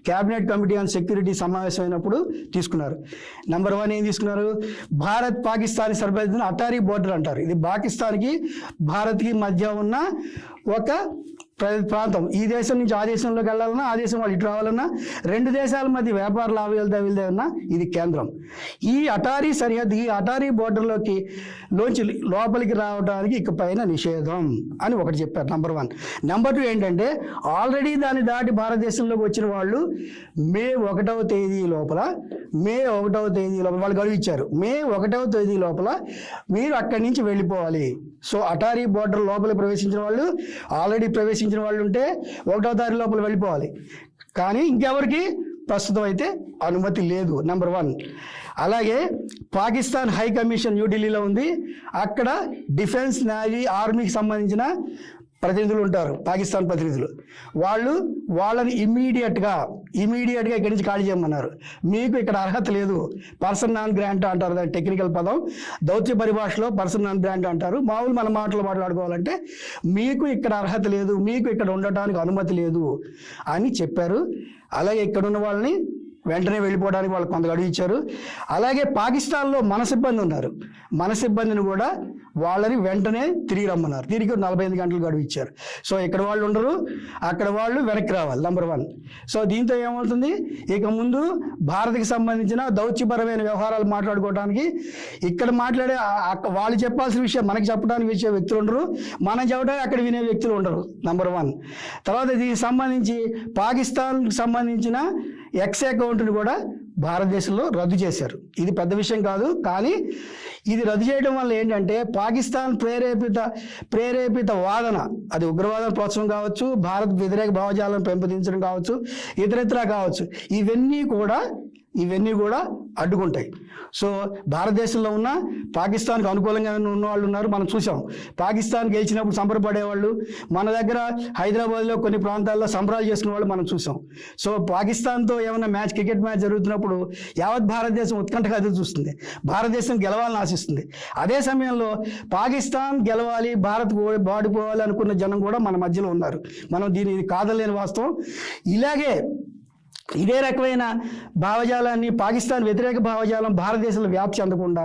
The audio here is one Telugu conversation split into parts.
క్యాబినెట్ కమిటీ ఆన్ సెక్యూరిటీ సమావేశం అయినప్పుడు తీసుకున్నారు. నెంబర్ 1 ఏం తీసుకున్నారు? భారత్ పాకిస్తాన్ సరిహద్దున అటారీ బోర్డర్ అంటారు. ఇది పాకిస్తాన్కి భారత్కి మధ్య ఉన్న ఒక ప్రాంతం. ఈ దేశం నుంచి ఆ దేశంలోకి వెళ్ళాలన్నా, ఆ దేశం వాళ్ళు ఇటు రావాలన్నా, రెండు దేశాల మధ్య వ్యాపార లావాదేవీలన్నా ఇది కేంద్రం. ఈ అటారీ సరిహద్దు, ఈ అటారీ బోర్డర్లోకి లోపలికి రావడానికి ఇక పైన నిషేధం అని ఒకటి చెప్పారు. నెంబర్ 1. నెంబర్ 2 ఏంటంటే ఆల్రెడీ దాన్ని దాటి భారతదేశంలోకి వచ్చిన వాళ్ళు మే 1వ తేదీ లోపల వాళ్ళు గడువు ఇచ్చారు. మే 1వ తేదీ లోపల మీరు అక్కడి నుంచి వెళ్ళిపోవాలి. సో అటారీ బోర్డర్ లోపల ప్రవేశించిన వాళ్ళు, ఆల్రెడీ ప్రవేశించిన వాళ్ళు ఉంటే 1వ తారీఖు లోపల వెళ్ళిపోవాలి. కానీ ఇంకెవరికి ప్రస్తుతం అయితే అనుమతి లేదు. నెంబర్ 1. అలాగే పాకిస్తాన్ హై కమిషన్ న్యూఢిల్లీలో ఉంది. అక్కడ డిఫెన్స్, నేవీ, ఆర్మీకి సంబంధించిన ప్రతినిధులు ఉంటారు, పాకిస్తాన్ ప్రతినిధులు. వాళ్ళని ఇమ్మీడియట్గా ఇక్కడి నుంచి ఖాళీ చేయమన్నారు. మీకు ఇక్కడ అర్హత లేదు. పర్సన్ నాన్ గ్రాంట్ అంటారు, దాని టెక్నికల్ పదం. దౌత్య పరిభాషలో పర్సన్ నాన్ గ్రాంట్ అంటారు. మామూలు మన మాటలు మాట్లాడుకోవాలంటే మీకు ఇక్కడ అర్హత లేదు, మీకు ఇక్కడ ఉండటానికి అనుమతి లేదు అని చెప్పారు. అలాగే ఇక్కడ ఉన్న వాళ్ళని వెంటనే వెళ్ళిపోవడానికి వాళ్ళు కొంత గడువు ఇచ్చారు. అలాగే పాకిస్తాన్లో మన సిబ్బంది ఉన్నారు, మన సిబ్బందిని కూడా వాళ్ళని వెంటనే తిరిగి రమ్మన్నారు. తిరిగి 45 గంటలు గడువు ఇచ్చారు. సో ఇక్కడ వాళ్ళు ఉండరు, అక్కడ వాళ్ళు వెనక్కి రావాలి. నెంబర్ 1. సో దీంతో ఏమవుతుంది, ఇక ముందు భారత్కి సంబంధించిన దౌత్యపరమైన వ్యవహారాలు మాట్లాడుకోవడానికి ఇక్కడ మాట్లాడే వాళ్ళు చెప్పాల్సిన విషయం మనకి చెప్పడానికి వచ్చే వ్యక్తులు ఉండరు, మనం చెప్పడానికి అక్కడ వినే వ్యక్తులు ఉండరు. నెంబర్ 1. తర్వాత దీనికి సంబంధించి పాకిస్తాన్కి సంబంధించిన ఎక్స్ అకౌంట్ని కూడా భారతదేశంలో రద్దు చేశారు. ఇది పెద్ద విషయం కాదు, కానీ ఇది రద్దు చేయడం వల్ల ఏంటంటే పాకిస్తాన్ ప్రేరేపిత వాదన, అది ఉగ్రవాదం ప్రోత్సాహం కావచ్చు, భారత్ వ్యతిరేక భావజాలను పెంపొందించడం కావచ్చు, ఇతరత్రా కావచ్చు, ఇవన్నీ కూడా అడ్డుకుంటాయి. సో భారతదేశంలో ఉన్న పాకిస్తాన్కి అనుకూలంగా ఉన్న వాళ్ళు ఉన్నారు, మనం చూసాం. పాకిస్తాన్ గెలిచినప్పుడు సంబరపడేవాళ్ళు, మన దగ్గర హైదరాబాద్లో కొన్ని ప్రాంతాల్లో సంబరాలు చేసుకునే వాళ్ళు మనం చూసాం. సో పాకిస్తాన్తో ఏమైనా క్రికెట్ మ్యాచ్ జరుగుతున్నప్పుడు యావత్ భారతదేశం ఉత్కంఠగా ఎదురు చూస్తుంది, భారతదేశం గెలవాలని ఆశిస్తుంది. అదే సమయంలో పాకిస్తాన్ గెలవాలి, భారత్ బాడిపోవాలి అనుకున్న జనం కూడా మన మధ్యలో ఉన్నారు. మనం దీన్ని కాదలేని వాస్తవం. ఇదే రకమైన భావజాలాన్ని, పాకిస్తాన్ వ్యతిరేక భావజాలం భారతదేశంలో వ్యాప్తి చెందకుండా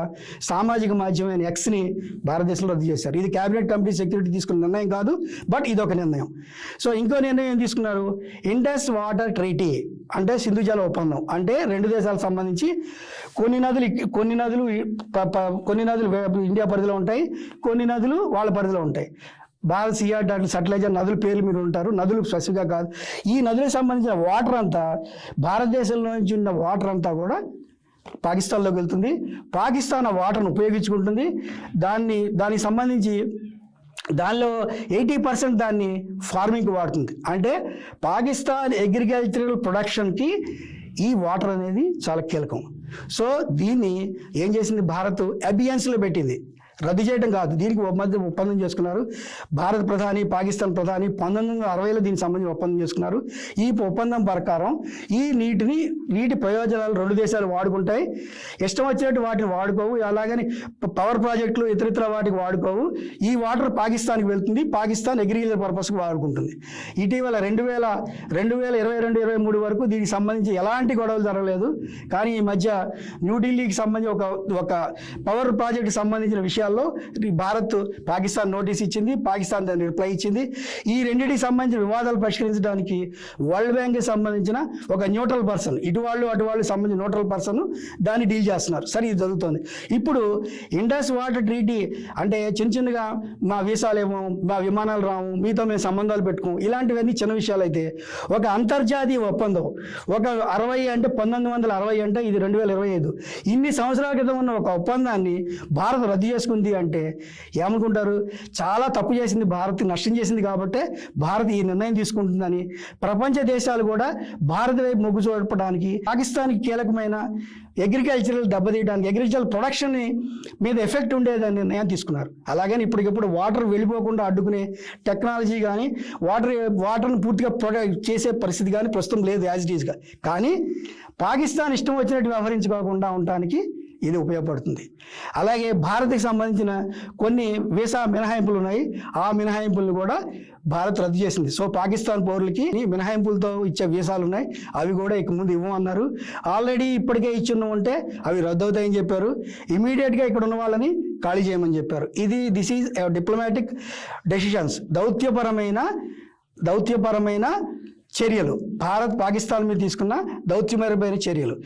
సామాజిక మాధ్యమైన ఎక్స్ని భారతదేశంలో రద్దు చేశారు. ఇది క్యాబినెట్ కమిటీ సెక్యూరిటీ తీసుకున్న నిర్ణయం కాదు, బట్ ఇది ఒక నిర్ణయం. సో ఇంకో నిర్ణయం తీసుకున్నారు, ఇండస్ వాటర్ ట్రీటీ అంటే సింధు జల ఒప్పందం. అంటే రెండు దేశాలకు సంబంధించి కొన్ని నదులు ఇండియా పరిధిలో ఉంటాయి, కొన్ని నదులు వాళ్ళ పరిధిలో ఉంటాయి. భారత్ సియాట్ సట్లెజ్ నదుల పేర్లు మీరు ఉంటారు, నదులు స్పెసిఫిక్గా కాదు. ఈ నదులకు సంబంధించిన వాటర్ అంతా, భారతదేశంలో నుంచి ఉన్న వాటర్ అంతా కూడా పాకిస్తాన్లోకి వెళ్తుంది. పాకిస్తాన్ ఆ వాటర్ను ఉపయోగించుకుంటుంది. దానికి సంబంధించి దానిలో 80% దాన్ని ఫార్మింగ్కి వాడుతుంది. అంటే పాకిస్తాన్ అగ్రికల్చరల్ ప్రొడక్షన్కి ఈ వాటర్ అనేది చాలా కీలకం. సో దీన్ని ఏం చేసింది, భారత్ అబియన్స్లో పెట్టింది, రద్దు చేయడం కాదు. దీనికి మధ్య ఒప్పందం చేసుకున్నారు భారత ప్రధాని, పాకిస్తాన్ ప్రధాని. 1960లో దీనికి సంబంధించి ఒప్పందం చేసుకున్నారు. ఈ ఒప్పందం ప్రకారం ఈ నీటి ప్రయోజనాలు రెండు దేశాలు వాడుకుంటాయి. ఇష్టం వచ్చినట్టు వాటిని వాడుకోవు, అలాగని పవర్ ప్రాజెక్టులు ఇతరితర వాటికి వాడుకోవు. ఈ వాటర్ పాకిస్తాన్కి వెళ్తుంది, పాకిస్తాన్ అగ్రికల్చర్ పర్పస్కి వాడుకుంటుంది. ఇటీవల 2022-23 వరకు దీనికి సంబంధించి ఎలాంటి గొడవలు జరగలేదు. కానీ ఈ మధ్య న్యూఢిల్లీకి సంబంధించి ఒక పవర్ ప్రాజెక్టుకి సంబంధించిన విషయాలు భారత్ పాకిస్తాన్ నోటీస్ ఇచ్చింది, పాకిస్తాన్ దాన్ని రిప్లై ఇచ్చింది. ఈ రెండింటికి సంబంధించిన వివాదాలు పరిష్కరించడానికి వరల్డ్ బ్యాంక్కి సంబంధించిన ఒక న్యూట్రల్ పర్సన్, ఇటు వాళ్ళు సంబంధించిన న్యూట్రల్ పర్సన్ దాన్ని డీల్ చేస్తున్నారు. సరే, ఇది జరుగుతుంది. ఇప్పుడు ఇండస్ వాటర్ ట్రీటీ అంటే చిన్నగా మా వీసాలు ఏమో, మా విమానాలు రాము, మీతో మేము సంబంధాలు పెట్టుకోం, ఇలాంటివన్నీ చిన్న విషయాలు అయితే ఒక అంతర్జాతీయ ఒప్పందం, ఒక 60 అంటే 1960 అంటే ఇది 2025, ఇన్ని సంవత్సరాల క్రితం ఉన్న ఒక ఒప్పందాన్ని భారత్ రద్దు చేసుకుంది అంటే ఏమనుకుంటారు, చాలా తప్పు చేసింది, భారత్ నష్టం చేసింది కాబట్టి భారత్ ఈ నిర్ణయం తీసుకుంటుందని ప్రపంచ దేశాలు కూడా భారత్ వైపు మొగ్గు చూపడానికి, పాకిస్తాన్కి కీలకమైన అగ్రికల్చరల్ దెబ్బతీయడానికి, అగ్రికల్చరల్ ప్రొడక్షన్ మీద ఎఫెక్ట్ ఉండేదని నిర్ణయం తీసుకున్నారు. అలాగని ఇప్పటికిప్పుడు వాటర్ వెళ్ళిపోకుండా అడ్డుకునే టెక్నాలజీ కానీ, వాటర్ను పూర్తిగా ప్రొడక్ట్ చేసే పరిస్థితి కానీ ప్రస్తుతం లేదు యాజ్ ఇట్ ఈస్గా. కానీ పాకిస్తాన్ ఇష్టం వచ్చినట్టు వ్యవహరించుకోకుండా ఉండటానికి ఇది ఉపయోగపడుతుంది. అలాగే భారత్కి సంబంధించిన కొన్ని వీసా మినహాయింపులు ఉన్నాయి. ఆ మినహాయింపులను కూడా భారత్ రద్దు చేసింది. సో పాకిస్తాన్ పౌరులకి మినహాయింపులతో ఇచ్చే వీసాలు ఉన్నాయి, అవి కూడా ఇక ముందు ఇవ్వమన్నారు. ఆల్రెడీ ఇప్పటికే ఇచ్చిన ఉంటే అవి రద్దు అవుతాయని చెప్పారు. ఇమీడియట్గా ఇక్కడ ఉన్న వాళ్ళని ఖాళీ చేయమని చెప్పారు. దిస్ ఈజ్ డిప్లొమాటిక్ డెసిషన్స్, దౌత్యపరమైన చర్యలు, భారత్ పాకిస్తాన్ మీద తీసుకున్న దౌత్యపరమైన చర్యలు.